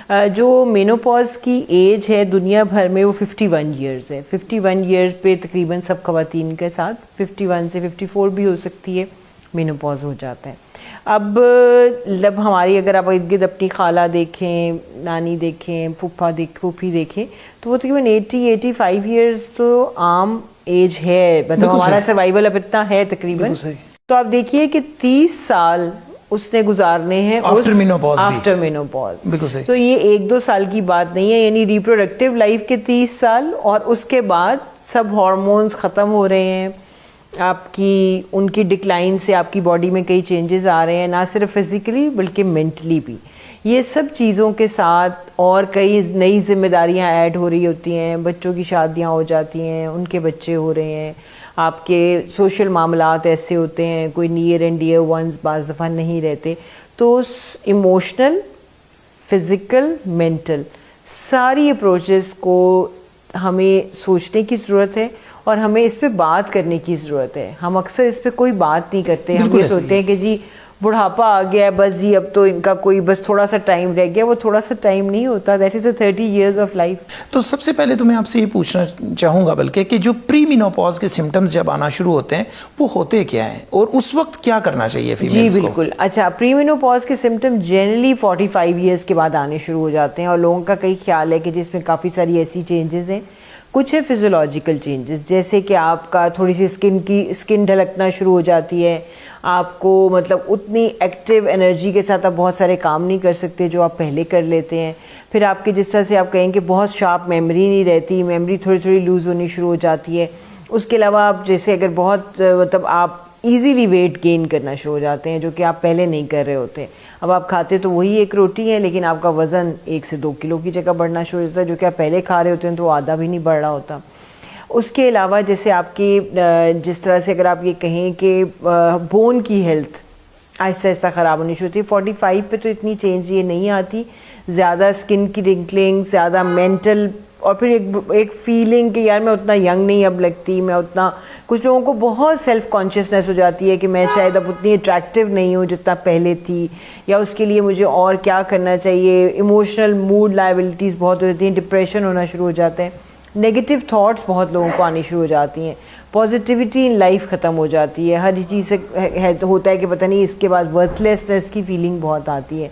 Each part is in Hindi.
जो मेनोपॉज की एज है दुनिया भर में वो 51 ईयर्स है। 51 ईयर पे तकरीबन सब ख़वातीन के साथ 51 से 54 भी हो सकती है, मेनोपॉज हो जाता है। अब लब हमारी अगर आप इर्द गिर्द अपनी खाला देखें, नानी देखें, फूफी देखें, तो वो तकरीबन 80-85 ईयर्स तो आम एज है, मतलब हमारा सर्वाइवल अब इतना है तकरीबन। तो आप देखिए कि 30 साल उसने गुजारने हैं आफ्टर मेनोपॉज। तो ये 1-2 साल की बात नहीं है, यानी रिप्रोडक्टिव लाइफ के 30 साल, और उसके बाद सब हार्मोन्स ख़त्म हो रहे हैं, आपकी उनकी डिक्लाइन से आपकी बॉडी में कई चेंजेस आ रहे हैं, ना सिर्फ फिजिकली बल्कि मेंटली भी। ये सब चीज़ों के साथ और कई नई जिम्मेदारियां ऐड हो रही होती हैं, बच्चों की शादियां हो जाती हैं, उनके बच्चे हो रहे हैं, आपके सोशल मामलात ऐसे होते हैं, कोई नियर एंड डियर वंस बाज़ दफ़ा नहीं रहते। तो इमोशनल, फिज़िकल, मेंटल सारी अप्रोचेस को हमें सोचने की ज़रूरत है और हमें इस पे बात करने की ज़रूरत है। हम अक्सर इस पे कोई बात नहीं करते, हम ये सोचते हैं कि जी बुढ़ापा आ गया है, बस जी अब तो इनका कोई बस थोड़ा सा टाइम रह गया। वो थोड़ा सा टाइम नहीं होता, that is 30 years of life. तो सबसे पहले तो मैं आपसे ये पूछना चाहूँगा बल्कि कि जो प्री मेनोपॉज के सिम्टम्स जब आना शुरू होते हैं वो होते क्या हैं और उस वक्त क्या करना चाहिए फीमेल्स को? जी बिल्कुल। अच्छा, प्री मेनोपॉज के सिम्टम जनरली 45 ईयर्स के बाद आने शुरू हो जाते हैं और लोगों का कई ख्याल है कि जिसमें काफ़ी सारी ऐसी चेंजेस हैं। कुछ है फिजियोलॉजिकल चेंजेस, जैसे कि आपका थोड़ी सी स्किन ढलकना शुरू हो जाती है, आपको मतलब उतनी एक्टिव एनर्जी के साथ आप बहुत सारे काम नहीं कर सकते जो आप पहले कर लेते हैं। फिर आपकी जिस तरह से आप कहेंगे बहुत शार्प मेमोरी नहीं रहती, मेमोरी थोड़ी थोड़ी लूज़ होनी शुरू हो जाती है। उसके अलावा आप जैसे अगर बहुत मतलब आप इजीली वेट गेन करना शुरू हो जाते हैं जो कि आप पहले नहीं कर रहे होते। अब आप खाते तो वही एक रोटी है लेकिन आपका वज़न 1 से 2 किलो की जगह बढ़ना शुरू हो जाता है, जो कि आप पहले खा रहे होते हैं तो वो आधा भी नहीं बढ़ रहा होता। उसके अलावा जैसे आपकी जिस तरह से अगर आप ये कहें कि बोन की हेल्थ आहिस्ता आहिस्ता ख़राब होनी शुरू होती है। 45 पे तो इतनी चेंज ये नहीं आती, ज़्यादा स्किन की रिंकलिंग, ज़्यादा मेंटल, और फिर एक फीलिंग कि यार मैं उतना यंग नहीं अब लगती, मैं उतना, कुछ लोगों को बहुत सेल्फ कॉन्शियसनेस हो जाती है कि मैं शायद अब उतनी अट्रैक्टिव नहीं हूँ जितना पहले थी, या उसके लिए मुझे और क्या करना चाहिए। इमोशनल मूड लायबिलिटीज़ बहुत होती हैं, डिप्रेशन होना शुरू हो जाते हैं, नेगेटिव थॉट्स बहुत लोगों को आनी शुरू हो जाती हैं, पॉजिटिविटी इन लाइफ ख़त्म हो जाती है। हर चीज़ से होता है कि पता नहीं इसके बाद वर्थलेसनेस की फीलिंग बहुत आती है।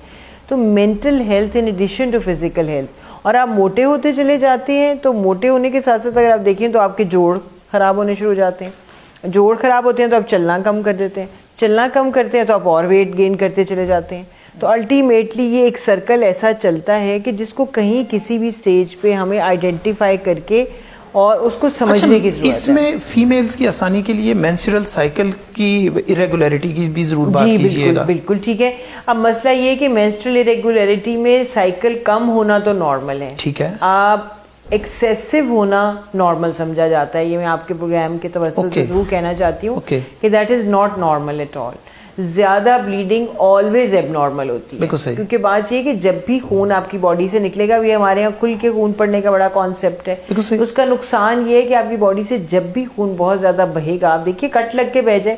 तो mental health in addition to physical health. और आप मोटे होते चले जाते हैं तो मोटे होने के साथ साथ अगर आप देखें तो आपके जोड़ ख़राब होने शुरू हो जाते हैं। जोड़ ख़राब होते हैं तो आप चलना कम कर देते हैं, चलना कम करते हैं तो आप और वेट गेन करते चले जाते हैं। तो अल्टीमेटली ये एक सर्कल ऐसा चलता है कि जिसको कहीं किसी भी स्टेज पे हमें आइडेंटिफाई करके और उसको समझने की जरूरत है। इसमें फीमेल्स की आसानी के लिए मेंस्ट्रुअल साइकिल की इरेगुलरिटी की भी जरूर बात कीजिएगा। बिल्कुल ठीक है। अब मसला ये है कि मेंस्ट्रुअल इरेगुलरिटी में साइकिल कम होना तो नॉर्मल है, ठीक है, आप एक्सेसिव होना नॉर्मल समझा जाता है। ये मैं आपके प्रोग्राम के तवज्जुह से जरूर कहना चाहती हूँ कि that is not normal at all. ज़्यादा ब्लीडिंग ऑलवेज एबनॉर्मल होती है, क्योंकि बात ये है कि जब भी खून आपकी बॉडी से निकलेगा, ये हमारे यहाँ खुल के खून पड़ने का बड़ा कॉन्सेप्ट है। उसका नुकसान ये है कि आपकी बॉडी से जब भी खून बहुत ज़्यादा बहेगा, आप देखिए कट लग के बह जाए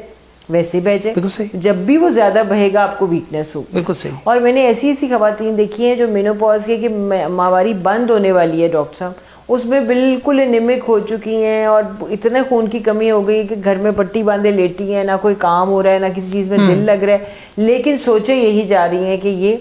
वैसे बह जाए, जब भी वो ज़्यादा बहेगा आपको वीकनेस होगी। बिल्कुल सही। और मैंने ऐसी ऐसी खवातीन देखी हैं जो मेनोपॉज के कि माहवारी बंद होने वाली है डॉक्टर साहब, उसमें बिल्कुल एनीमिक हो चुकी हैं और इतने खून की कमी हो गई कि घर में पट्टी बांधे लेटी हैं, ना कोई काम हो रहा है, ना किसी चीज़ में दिल लग रहा है, लेकिन सोचे यही जा रही हैं कि ये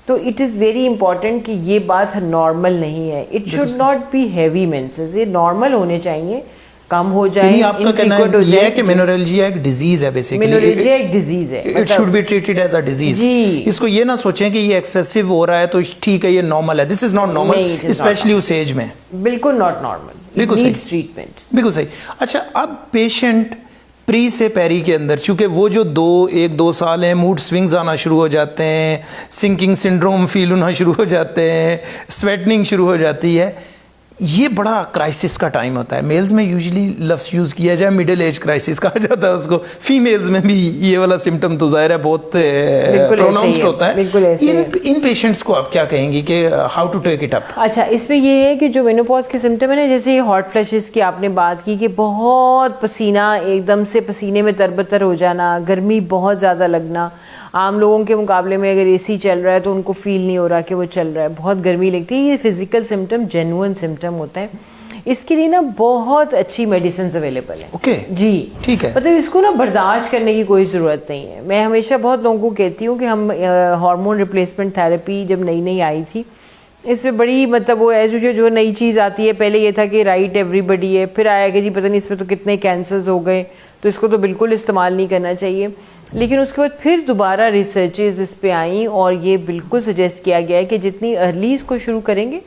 तो इट इज़ वेरी इंपॉर्टेंट कि ये बात नॉर्मल नहीं है। It should not be heavy menses, ये नॉर्मल होने चाहिए, कम हो जाए। आपका कहना है कि मेनोरेल्जिया एक डिजीज है, बेसिकली मेनोरेल्जिया एक डिजीज है, it should be treated as a disease. इसको ये ना सोचें कि ये एक्सेसिव हो रहा है तो ठीक है ये नॉर्मल है, this is not normal, specially उस एज में बिल्कुल नॉट नॉर्मल, बिल्कुल सही ट्रीटमेंट, बिल्कुल सही। अच्छा, अब पेशेंट प्री से पेरी के अंदर, चूंकि वो जो 1-2 साल हैं, मूड स्विंग्स आना शुरू हो जाते हैं, सिंकिंग सिंड्रोम फील होना शुरू हो जाते हैं, स्वेटनिंग शुरू हो जाती है, ये बड़ा क्राइसिस का टाइम होता है। मेल्स में यूजुअली लफ्ज़ यूज़ किया जाए मिडिल एज क्राइसिस कहा जाता है उसको, फीमेल्स में भी ये वाला सिम्टम तो ज़ाहिर है बहुत प्रोनाउंस्ड होता है। इन पेशेंट्स को आप क्या कहेंगी कि how to take it up? अच्छा, इसमें ये है कि जो मेनोपॉज के सिम्टम है ना, जैसे हॉट फ्लैशेस की आपने बात की कि बहुत पसीना, एकदम से पसीने में तरबतर हो जाना, गर्मी बहुत ज़्यादा लगना, आम लोगों के मुकाबले में अगर एसी चल रहा है तो उनको फील नहीं हो रहा कि वो चल रहा है, बहुत गर्मी लगती है। ये फिजिकल सिम्टम जेन्युइन सिम्टम होता है। इसके लिए ना बहुत अच्छी मेडिसिन अवेलेबल है। ओके जी ठीक है। मतलब इसको ना बर्दाश्त करने की कोई ज़रूरत नहीं है। मैं हमेशा बहुत लोगों को कहती हूँ कि हम हार्मोन रिप्लेसमेंट थेरेपी जब नई नई आई थी, इस पे बड़ी मतलब वो एज जो नई चीज़ आती है, पहले ये था कि राइट एवरीबडी है, फिर आया कि जी पता नहीं इसमें तो कितने कैंसर्स हो गए तो इसको तो बिल्कुल इस्तेमाल नहीं करना चाहिए। लेकिन उसके बाद फिर दोबारा रिसर्चेज इस पे आई और ये बिल्कुल सजेस्ट किया गया है कि जितनी अर्ली इसको शुरू करेंगे,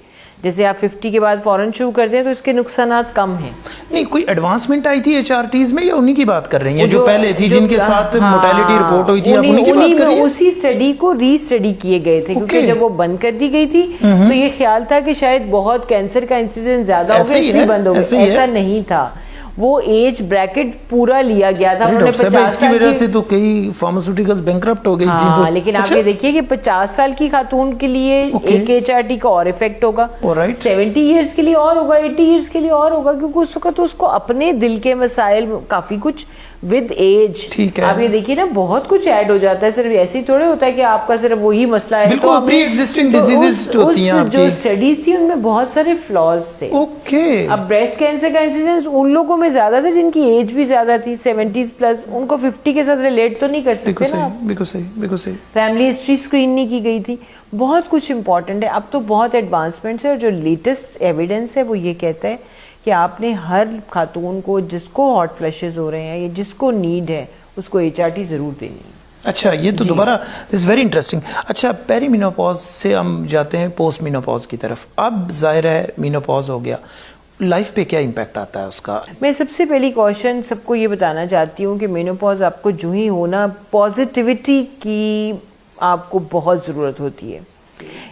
जैसे आप 50 के बाद फ़ौरन शुरू कर दें तो इसके नुकसानात कम हैं। नहीं कोई एडवांसमेंट आई थी एचआरटीज में या उन्हीं की बात कर रही हैं जो पहले थी, जिनके साथ मोर्टेलिटी रिपोर्ट हुई थी, आप उन्हीं की बात कर रही हैं? उसी स्टडी को रीस्टडी किए गए थे क्योंकि जब वो बंद कर दी गई थी तो ये ख्याल था कि शायद बहुत कैंसर का इंसिडेंस ज्यादा हो गया इसलिए बंद हो गया। ऐसा नहीं था, वो एज ब्रैकेट पूरा लिया गया था। उन्होंने 50 इसकी वजह से तो कई फार्मास्यूटिकल्स बैंकरप्ट हो गई थी। तो लेकिन आप ये देखिए कि 50 साल की खातून के लिए एक एचआरटी का और इफेक्ट होगा, 70 इयर्स के लिए और होगा, 80 इयर्स के लिए और होगा, क्योंकि उस वक्त तो उसको अपने दिल के मसाइल काफी कुछ विद एज, ठीक है, आप ये देखिए ना बहुत कुछ ऐड हो जाता है। सिर्फ ऐसे ही थोड़े होता है कि आपका सिर्फ वही मसला है। बिल्कुल प्री एग्जिस्टिंग डिजीजेस होती हैं आपकी। जो स्टडीज थी उनमें बहुत सारे फ्लॉज थे। ओके। अब ब्रेस्ट कैंसर का इंसिडेंस उन लोगों में ज्यादा था जिनकी एज भी ज्यादा थी, 70s प्लस, उनको 50 के साथ रिलेट तो नहीं कर सकते ना। बिल्कुल सही। फैमिली हिस्ट्री स्क्रीन नहीं की गई थी, बहुत कुछ इंपॉर्टेंट है। अब तो बहुत एडवांसमेंट्स है और जो लेटेस्ट एविडेंस है वो ये कहता है कि आपने हर खातून को जिसको हॉट फ्लैशेस हो रहे हैं या जिसको नीड है उसको एचआरटी जरूर देनी है। अच्छा, ये तो दोबारा दिस वेरी इंटरेस्टिंग। अच्छा, पेरीमीनोपॉज से हम जाते हैं पोस्ट मीनोपॉज की तरफ। अब जाहिर है मीनोपॉज हो गया, लाइफ पे क्या इम्पैक्ट आता है उसका? मैं सबसे पहली क्वेश्चन सबको ये बताना चाहती हूँ कि मेनोपॉज आपको जो ही होना, पॉजिटिविटी की आपको बहुत ज़रूरत होती है।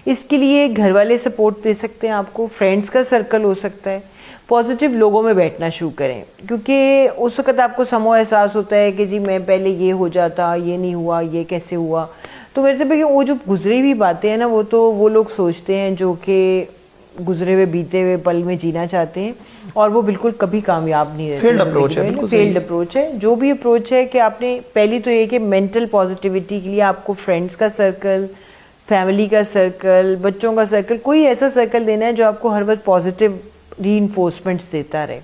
इसके लिए घर वाले सपोर्ट दे सकते हैं आपको, फ्रेंड्स का सर्कल हो सकता है, पॉजिटिव लोगों में बैठना शुरू करें, क्योंकि उस वक्त आपको समो एहसास होता है कि जी मैं पहले ये हो जाता, ये नहीं हुआ, ये कैसे हुआ। तो मेरे से वो जो गुजरी हुई बातें हैं ना, वो तो वो लोग सोचते हैं जो कि गुजरे हुए बीते हुए पल में जीना चाहते हैं और वो बिल्कुल कभी कामयाब नहीं रहते। फेल्ड अप्रोच है, बिल्कुल फेल्ड अप्रोच है। जो भी अप्रोच है कि आपने पहली तो ये कि मेंटल पॉजिटिविटी के लिए आपको फ्रेंड्स का सर्कल, फैमिली का सर्कल, बच्चों का सर्कल, कोई ऐसा सर्कल देना है जो आपको हर वक्त पॉजिटिव रीइंफोर्समेंट्स देता रहे।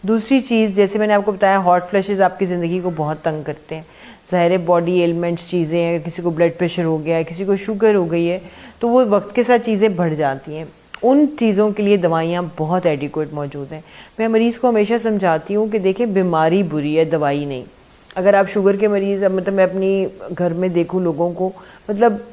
दूसरी चीज़, जैसे मैंने आपको बताया, हॉट फ्लैशेस आपकी ज़िंदगी को बहुत तंग करते हैं। ज़ाहिर बॉडी एलिमेंट्स चीज़ें हैं, किसी को ब्लड प्रेशर हो गया है, किसी को शुगर हो गई है, तो वो वक्त के साथ चीज़ें बढ़ जाती हैं। उन चीज़ों के लिए दवाइयाँ बहुत एडिक्वेट मौजूद हैं। मैं मरीज़ को हमेशा समझाती हूँ कि देखें बीमारी बुरी है, दवाई नहीं। अगर आप शुगर के मरीज़, मतलब मैं अपनी घर में देखूँ लोगों को, मतलब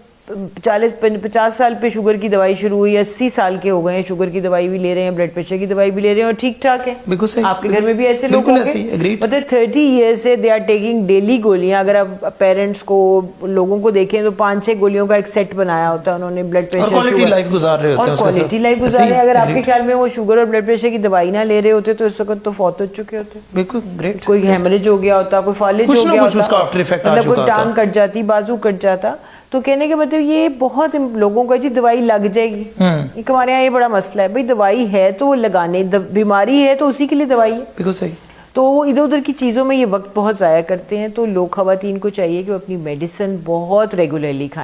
40-50 साल पे शुगर की दवाई शुरू हुई, 80 साल के हो गए हैं, शुगर की दवाई भी ले रहे हैं, ब्लड प्रेशर की दवाई भी ले रहे हैं और ठीक ठाक है। बिल्कुल सही। आपके घर में भी ऐसे लोग होंगे, मतलब 30 ईयर्स से दे आर टेकिंग डेली गोलियां। अगर आप पेरेंट्स को, लोगों को देखें तो 5-6 गोलियों का एक सेट बनाया होता है उन्होंने, ब्लड प्रेशर, क्वालिटी लाइफ गुजार रहे होते हैं, क्वालिटी लाइफ गुजार रहे हैं। अगर आपके ख्याल में वो शुगर और ब्लड प्रेशर की दवाई ना ले रहे होते तो इस वक्त तो फौत हो चुके होते। बिल्कुल ग्रेट। कोई हेमरेज हो गया होता, कोई फालिज हो गया होता, मतलब कोई टांग कट जाती, बाजू कट जाता। तो कहने के मतलब ये बहुत लोगों का जी दवाई लग जाएगी, एक हमारे यहाँ ये बड़ा मसला है। भाई दवाई है तो वो लगाने, बीमारी है तो उसी के लिए दवाई है। बिल्कुल सही। तो वो इधर उधर की चीज़ों में ये वक्त बहुत ज़ाया करते हैं। तो लोग, ख़वातीन को चाहिए कि वो अपनी मेडिसिन बहुत रेगुलरली खाएं।